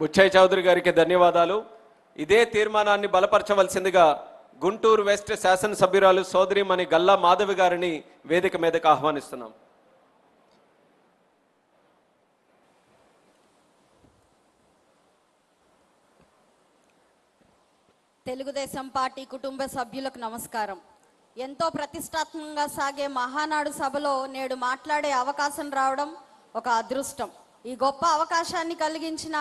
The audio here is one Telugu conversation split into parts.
బుచ్చయ్య చౌదరి గారికి ధన్యవాదాలు. ఇదే తీర్మానాన్ని బలపరచవలసిందిగా గుంటూరు వెస్ట్ శాసనసభ్యురాలు సోదరిమణి గల్లా మాధవి గారిని వేదిక మీదకు ఆహ్వానిస్తున్నాం. తెలుగుదేశం పార్టీ కుటుంబ సభ్యులకు నమస్కారం. ఎంతో ప్రతిష్టాత్మకంగా సాగే మహానాడు సభలో నేడు మాట్లాడే అవకాశం రావడం ఒక అదృష్టం. ఈ గొప్ప అవకాశాన్ని కలిగించిన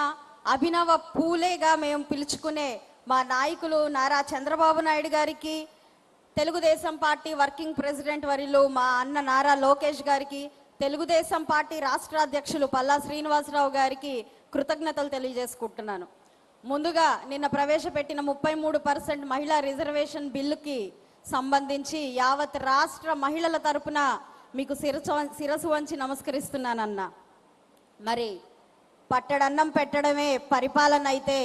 అభినవ పూలేగా మేము పిలుచుకునే మా నాయకులు నారా చంద్రబాబు నాయుడు గారికి, తెలుగుదేశం పార్టీ వర్కింగ్ ప్రెసిడెంట్ వర్యులు మా అన్న నారా లోకేష్ గారికి, తెలుగుదేశం పార్టీ రాష్ట్ర అధ్యక్షులు పల్లా శ్రీనివాసరావు గారికి కృతజ్ఞతలు తెలియజేసుకుంటున్నాను. ముందుగా నిన్న ప్రవేశపెట్టిన 33% మహిళా రిజర్వేషన్ బిల్లుకి సంబంధించి యావత్ రాష్ట్ర మహిళల తరపున మీకు శిరసు వంచి నమస్కరిస్తున్నానన్న. మరి పట్టడన్నం పెట్టడమే పరిపాలన అయితే,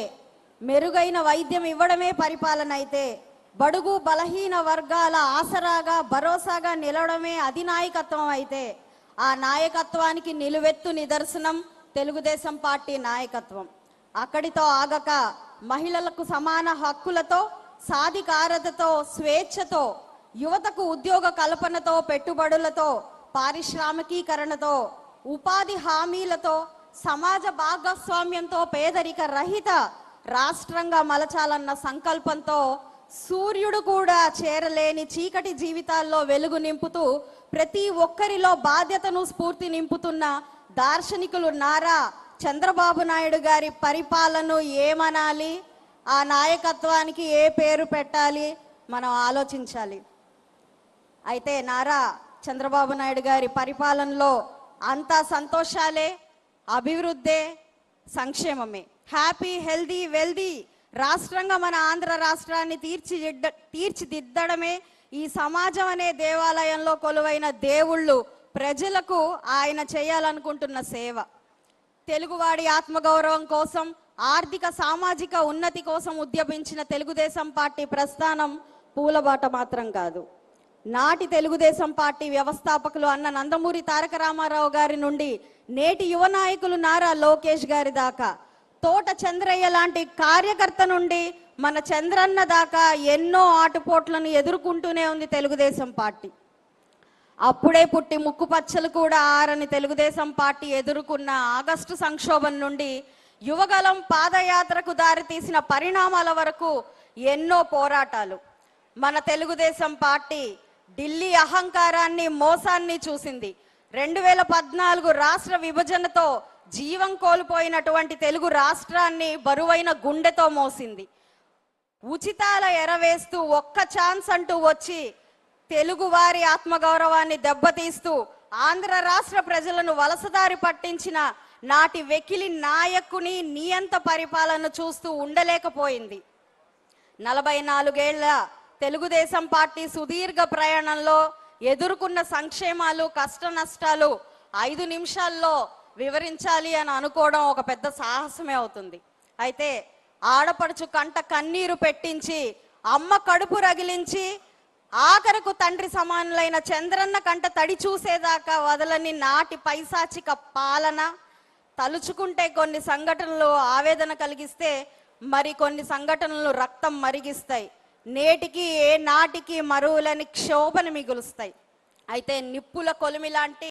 మెరుగైన వైద్యం ఇవ్వడమే పరిపాలన అయితే, బడుగు బలహీన వర్గాల ఆసరాగా భరోసాగా నిలవడమే అధినాయకత్వం అయితే, ఆ నాయకత్వానికి నిలువెత్తు నిదర్శనం తెలుగుదేశం పార్టీ నాయకత్వం. అక్కడితో ఆగక మహిళలకు సమాన హక్కులతో, సాధికారతతో, స్వేచ్ఛతో, యువతకు ఉద్యోగ కల్పనతో, పెట్టుబడులతో, పారిశ్రామికీకరణతో, ఉపాధి హామీలతో, సమాజ భాగస్వామ్యంతో పేదరిక రహిత రాష్ట్రంగా మలచాలన్న సంకల్పంతో సూర్యుడు కూడా చేరలేని చీకటి జీవితాల్లో వెలుగు నింపుతూ ప్రతి ఒక్కరిలో బాధ్యతను స్ఫూర్తి నింపుతున్న దార్శనికులు నారా చంద్రబాబు నాయుడు గారి పరిపాలన ఏమనాలి, ఆ నాయకత్వానికి ఏ పేరు పెట్టాలి మనం ఆలోచించాలి. అయితే నారా చంద్రబాబు నాయుడు గారి పరిపాలనలో అంతా సంతోషాలే, అభివృద్ధే, సంక్షేమమే. హ్యాపీ హెల్దీ వెల్దీ రాష్ట్రంగా మన ఆంధ్ర రాష్ట్రాన్ని తీర్చిదిద్దడమే ఈ సమాజం అనే దేవాలయంలో కొలువైన దేవుళ్ళు ప్రజలకు ఆయన చేయాలనుకుంటున్న సేవ. తెలుగువాడి ఆత్మగౌరవం కోసం, ఆర్థిక సామాజిక ఉన్నతి కోసం ఉద్యమించిన తెలుగుదేశం పార్టీ ప్రస్థానం పూలబాట మాత్రం కాదు. నాటి తెలుగుదేశం పార్టీ వ్యవస్థాపకులు అన్న నందమూరి తారక రామారావు గారి నుండి నేటి యువ నాయకులు నారా లోకేష్ గారి దాకా, తోట చంద్రయ్య లాంటి కార్యకర్త నుండి మన చంద్రన్న దాకా ఎన్నో ఆటుపోట్లను ఎదుర్కొంటూనే ఉంది తెలుగుదేశం పార్టీ. అప్పుడే పుట్టి ముక్కుపచ్చలు కూడా ఆరని తెలుగుదేశం పార్టీ ఎదుర్కొన్న ఆగస్టు సంక్షోభం నుండి యువగలం పాదయాత్రకు దారితీసిన పరిణామాల వరకు ఎన్నో పోరాటాలు. మన తెలుగుదేశం పార్టీ ఢిల్లీ అహంకారాన్ని, మోసాన్ని చూసింది. 2014 రాష్ట్ర విభజనతో జీవం కోల్పోయినటువంటి తెలుగు రాష్ట్రాన్ని బరువైన గుండెతో మోసింది. ఉచితాల ఎరవేస్తూ ఒక్క ఛాన్స్ అంటూ వచ్చి తెలుగు వారి ఆత్మగౌరవాన్ని దెబ్బతీస్తూ ఆంధ్ర రాష్ట్ర ప్రజలను వలసదారి పట్టించిన నాటి వెకిలి నాయకుని నియంత పరిపాలన చూస్తూ ఉండలేకపోయింది. 44 ఏళ్ల తెలుగుదేశం పార్టీ సుదీర్ఘ ప్రయాణంలో ఎదుర్కొన్న సంక్షేమాలు, కష్ట నష్టాలు 5 నిమిషాల్లో వివరించాలి అని అనుకోవడం ఒక పెద్ద సాహసమే అవుతుంది. అయితే ఆడపడుచు కంట కన్నీరు పెట్టించి, అమ్మ కడుపు రగిలించి, ఆఖరకు తండ్రి సమానులైన చంద్రన్న కంట తడి చూసేదాకా వదలని నాటి పైశాచిక పాలన తలుచుకుంటే కొన్ని సంఘటనలు ఆవేదన కలిగిస్తే, మరి కొన్ని సంఘటనలు రక్తం మరిగిస్తాయి. నేటికి ఏ నాటికి మరువులని క్షోభను మిగులుస్తాయి. అయితే నిప్పుల కొలిమి లాంటి